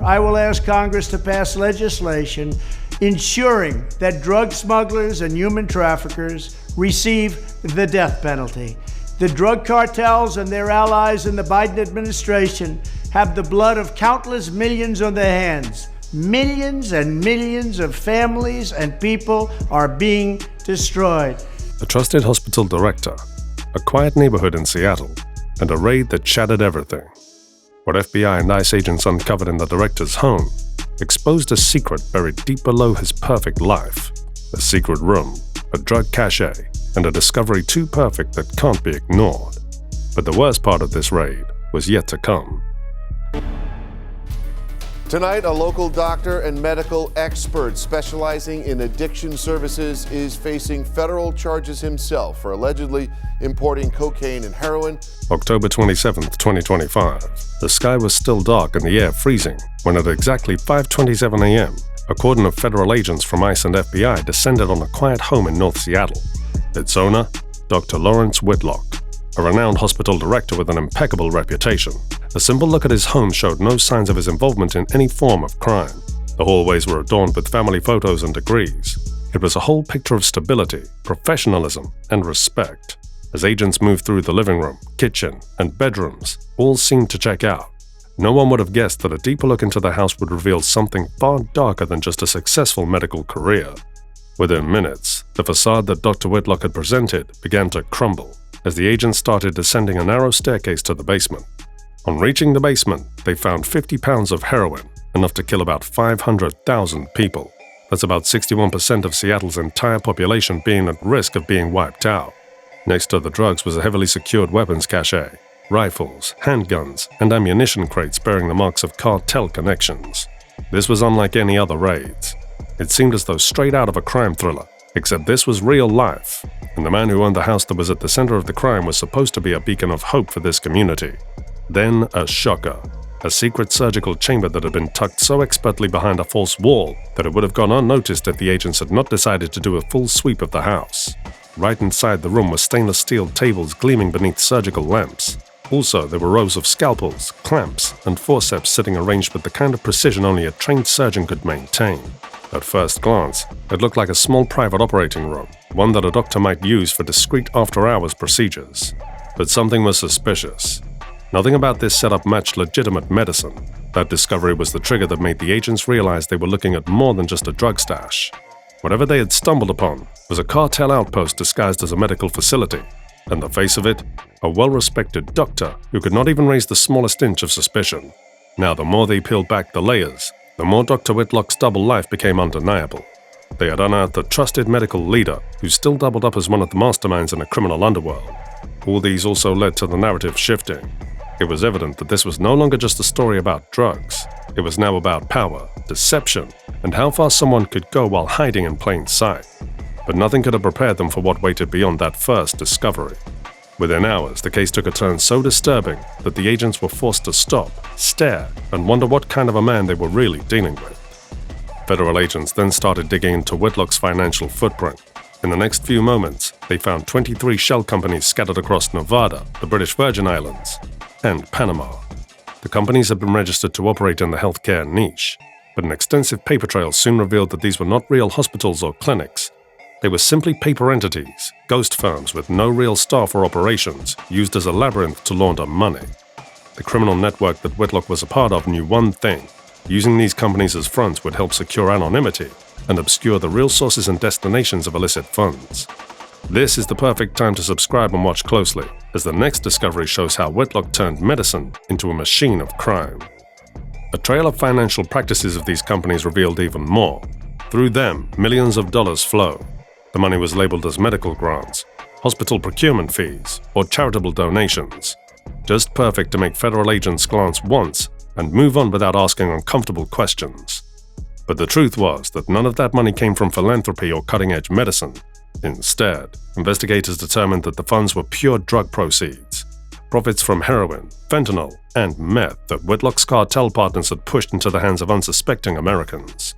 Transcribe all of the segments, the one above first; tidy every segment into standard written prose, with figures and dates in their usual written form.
I will ask Congress to pass legislation ensuring that drug smugglers and human traffickers receive the death penalty. The drug cartels and their allies in the Biden administration have the blood of countless millions on their hands. Millions and millions of families and people are being destroyed. A trusted hospital director, a quiet neighborhood in Seattle, and a raid that shattered everything. What FBI and ICE agents uncovered in the director's home exposed a secret buried deep below his perfect life. A secret room, a drug cache, and a discovery too perfect that can't be ignored. But the worst part of this raid was yet to come. Tonight, a local doctor and medical expert specializing in addiction services is facing federal charges himself for allegedly importing cocaine and heroin. October 27, 2025. The sky was still dark and the air freezing when at exactly 5:27 a.m., a cordon of federal agents from ICE and FBI descended on a quiet home in North Seattle. Its owner, Dr. Lawrence Whitlock, a renowned hospital director with an impeccable reputation. A simple look at his home showed no signs of his involvement in any form of crime. The hallways were adorned with family photos and degrees. It was a whole picture of stability, professionalism, and respect. As agents moved through the living room, kitchen, and bedrooms, all seemed to check out. No one would have guessed that a deeper look into the house would reveal something far darker than just a successful medical career. Within minutes, the facade that Dr. Whitlock had presented began to crumble as the agents started descending a narrow staircase to the basement. On reaching the basement, they found 50 pounds of heroin, enough to kill about 500,000 people. That's about 61% of Seattle's entire population being at risk of being wiped out. Next to the drugs was a heavily secured weapons cache, rifles, handguns, and ammunition crates bearing the marks of cartel connections. This was unlike any other raids. It seemed as though straight out of a crime thriller, except this was real life, and the man who owned the house that was at the center of the crime was supposed to be a beacon of hope for this community. Then a shocker. A secret surgical chamber that had been tucked so expertly behind a false wall that it would have gone unnoticed if the agents had not decided to do a full sweep of the house. Right inside the room were stainless steel tables gleaming beneath surgical lamps. Also, there were rows of scalpels, clamps, and forceps sitting arranged with the kind of precision only a trained surgeon could maintain. At first glance, it looked like a small private operating room, one that a doctor might use for discreet after-hours procedures. But something was suspicious. Nothing about this setup matched legitimate medicine. That discovery was the trigger that made the agents realize they were looking at more than just a drug stash. Whatever they had stumbled upon was a cartel outpost disguised as a medical facility, and the face of it, a well-respected doctor who could not even raise the smallest inch of suspicion. Now, the more they peeled back the layers, the more Dr. Whitlock's double life became undeniable. They had unearthed a trusted medical leader who still doubled up as one of the masterminds in a criminal underworld. All these also led to the narrative shifting. It was evident that this was no longer just a story about drugs. It was now about power, deception, and how far someone could go while hiding in plain sight. But nothing could have prepared them for what waited beyond that first discovery. Within hours, the case took a turn so disturbing that the agents were forced to stop, stare, and wonder what kind of a man they were really dealing with. Federal agents then started digging into Whitlock's financial footprint. In the next few moments, they found 23 shell companies scattered across Nevada, the British Virgin Islands, and Panama. The companies had been registered to operate in the healthcare niche, but an extensive paper trail soon revealed that these were not real hospitals or clinics. They were simply paper entities, ghost firms with no real staff or operations, used as a labyrinth to launder money. The criminal network that Whitlock was a part of knew one thing: using these companies as fronts would help secure anonymity and obscure the real sources and destinations of illicit funds. This is the perfect time to subscribe and watch closely, as the next discovery shows how Whitlock turned medicine into a machine of crime. A trail of financial practices of these companies revealed even more. Through them, millions of dollars flow. The money was labeled as medical grants, hospital procurement fees, or charitable donations. Just perfect to make federal agents glance once and move on without asking uncomfortable questions. But the truth was that none of that money came from philanthropy or cutting-edge medicine. Instead, investigators determined that the funds were pure drug proceeds, profits from heroin, fentanyl, and meth that Whitlock's cartel partners had pushed into the hands of unsuspecting Americans.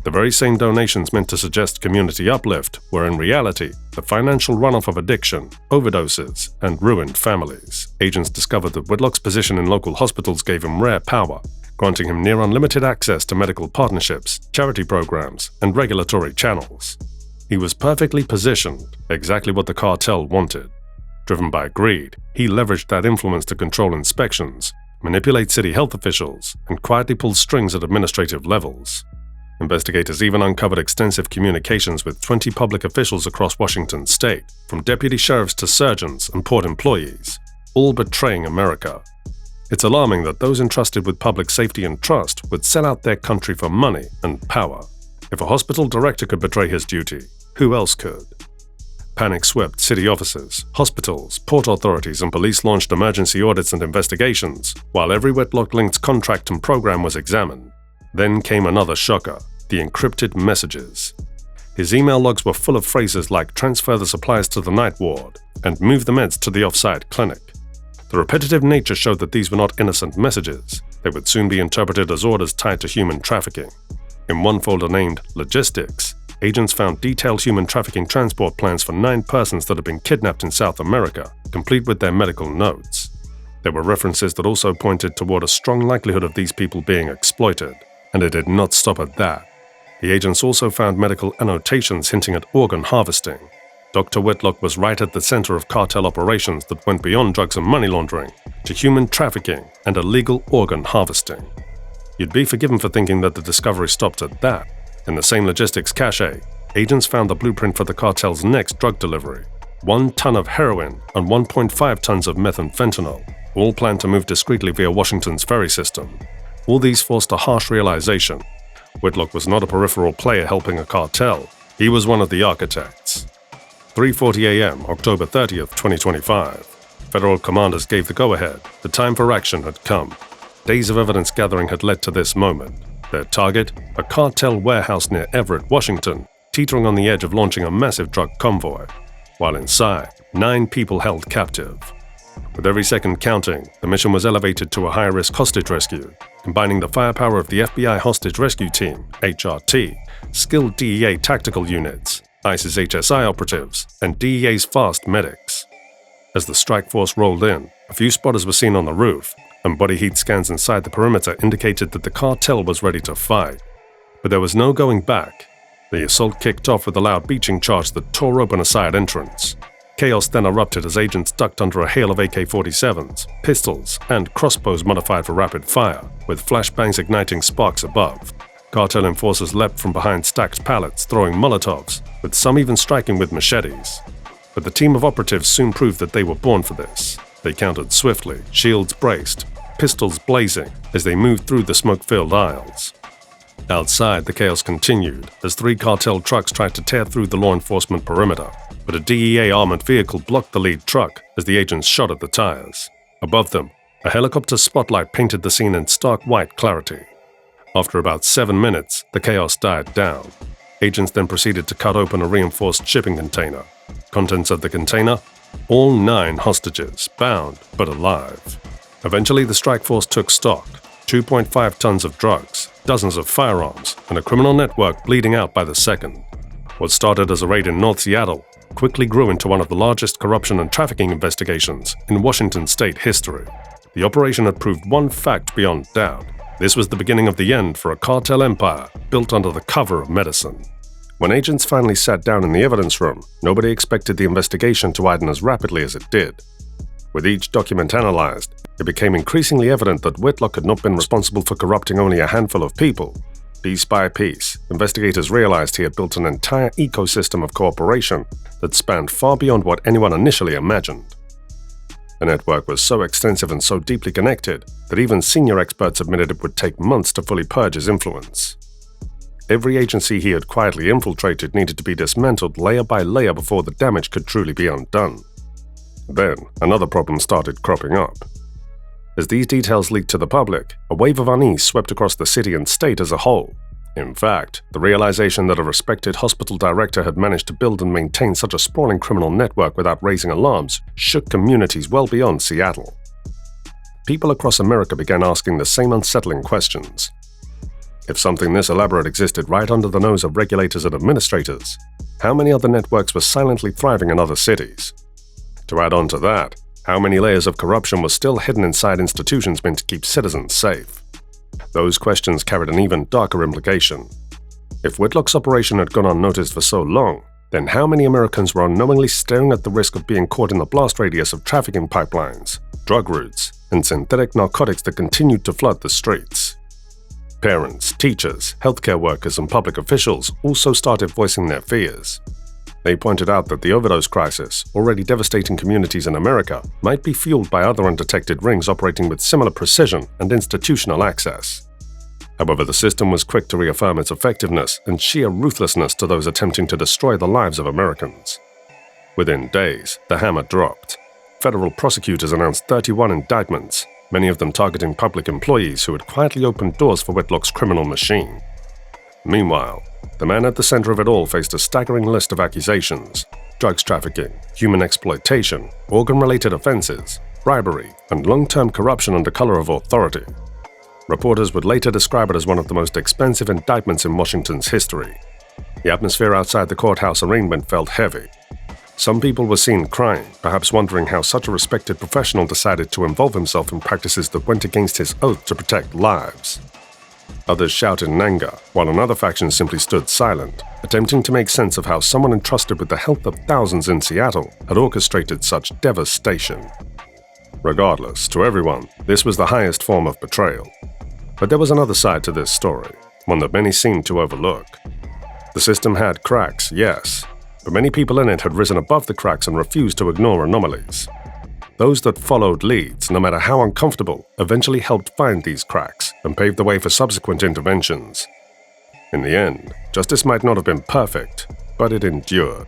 The very same donations meant to suggest community uplift were in reality the financial runoff of addiction, overdoses, and ruined families. Agents discovered that Whitlock's position in local hospitals gave him rare power, granting him near unlimited access to medical partnerships, charity programs, and regulatory channels. He was perfectly positioned, exactly what the cartel wanted. Driven by greed, he leveraged that influence to control inspections, manipulate city health officials, and quietly pull strings at administrative levels. Investigators even uncovered extensive communications with 20 public officials across Washington state, from deputy sheriffs to surgeons and port employees, all betraying America. It's alarming that those entrusted with public safety and trust would sell out their country for money and power. If a hospital director could betray his duty, who else could? Panic swept city offices, hospitals, port authorities, and police launched emergency audits and investigations, while every Whitlock-linked contract and program was examined. Then came another shocker, the encrypted messages. His email logs were full of phrases like "transfer the supplies to the night ward" and "move the meds to the off-site clinic." The repetitive nature showed that these were not innocent messages. They would soon be interpreted as orders tied to human trafficking. In one folder named Logistics, agents found detailed human trafficking transport plans for 9 persons that had been kidnapped in South America, complete with their medical notes. There were references that also pointed toward a strong likelihood of these people being exploited, and it did not stop at that. The agents also found medical annotations hinting at organ harvesting. Dr. Whitlock was right at the center of cartel operations that went beyond drugs and money laundering to human trafficking and illegal organ harvesting. You'd be forgiven for thinking that the discovery stopped at that. In the same logistics cache, agents found the blueprint for the cartel's next drug delivery: 1 ton of heroin and 1.5 tons of methamphetamine, all planned to move discreetly via Washington's ferry system. All these forced a harsh realization. Whitlock was not a peripheral player helping a cartel. He was one of the architects. 3:40 a.m., October 30th, 2025. Federal commanders gave the go-ahead. The time for action had come. Days of evidence gathering had led to this moment. Their target, a cartel warehouse near Everett, Washington, teetering on the edge of launching a massive drug convoy. While inside, 9 people held captive. With every second counting, the mission was elevated to a high-risk hostage rescue, combining the firepower of the FBI Hostage Rescue Team, HRT, skilled DEA tactical units, ICE's HSI operatives, and DEA's fast medics. As the strike force rolled in, a few spotters were seen on the roof, and body heat scans inside the perimeter indicated that the cartel was ready to fight. But there was no going back. The assault kicked off with a loud beaching charge that tore open a side entrance. Chaos then erupted as agents ducked under a hail of AK-47s, pistols, and crossbows modified for rapid fire, with flashbangs igniting sparks above. Cartel enforcers leapt from behind stacked pallets, throwing Molotovs, with some even striking with machetes. But the team of operatives soon proved that they were born for this. They countered swiftly, shields braced, pistols blazing, as they moved through the smoke-filled aisles. Outside, the chaos continued, as 3 cartel trucks tried to tear through the law enforcement perimeter, but a DEA armored vehicle blocked the lead truck as the agents shot at the tires. Above them, a helicopter spotlight painted the scene in stark white clarity. After about 7 minutes, the chaos died down. Agents then proceeded to cut open a reinforced shipping container. Contents of the container? All 9 hostages, bound but alive. Eventually, the strike force took stock: 2.5 tons of drugs, dozens of firearms, and a criminal network bleeding out by the second. What started as a raid in North Seattle quickly grew into one of the largest corruption and trafficking investigations in Washington state history. The operation had proved one fact beyond doubt. This was the beginning of the end for a cartel empire built under the cover of medicine. When agents finally sat down in the evidence room, nobody expected the investigation to widen as rapidly as it did. With each document analyzed, it became increasingly evident that Whitlock had not been responsible for corrupting only a handful of people. Piece by piece, investigators realized he had built an entire ecosystem of cooperation that spanned far beyond what anyone initially imagined. The network was so extensive and so deeply connected that even senior experts admitted it would take months to fully purge his influence. Every agency he had quietly infiltrated needed to be dismantled layer by layer before the damage could truly be undone. Then, another problem started cropping up. As these details leaked to the public, a wave of unease swept across the city and state as a whole. In fact, the realization that a respected hospital director had managed to build and maintain such a sprawling criminal network without raising alarms shook communities well beyond Seattle. People across America began asking the same unsettling questions. If something this elaborate existed right under the nose of regulators and administrators, how many other networks were silently thriving in other cities? To add on to that, how many layers of corruption were still hidden inside institutions meant to keep citizens safe? Those questions carried an even darker implication. If Whitlock's operation had gone unnoticed for so long, then how many Americans were unknowingly staring at the risk of being caught in the blast radius of trafficking pipelines, drug routes, and synthetic narcotics that continued to flood the streets? Parents, teachers, healthcare workers, and public officials also started voicing their fears. They pointed out that the overdose crisis, already devastating communities in America, might be fueled by other undetected rings operating with similar precision and institutional access. However, the system was quick to reaffirm its effectiveness and sheer ruthlessness to those attempting to destroy the lives of Americans. Within days, the hammer dropped. Federal prosecutors announced 31 indictments, many of them targeting public employees who had quietly opened doors for Whitlock's criminal machine. Meanwhile, the man at the center of it all faced a staggering list of accusations: drugs trafficking, human exploitation, organ-related offenses, bribery, and long-term corruption under color of authority. Reporters would later describe it as one of the most expensive indictments in Washington's history. The atmosphere outside the courthouse arraignment felt heavy. Some people were seen crying, perhaps wondering how such a respected professional decided to involve himself in practices that went against his oath to protect lives. Others shouted in anger, while another faction simply stood silent, attempting to make sense of how someone entrusted with the health of thousands in Seattle had orchestrated such devastation. Regardless, to everyone, this was the highest form of betrayal. But there was another side to this story, one that many seemed to overlook. The system had cracks, yes, but many people in it had risen above the cracks and refused to ignore anomalies. Those that followed leads, no matter how uncomfortable, eventually helped find these cracks and paved the way for subsequent interventions. In the end, justice might not have been perfect, but it endured.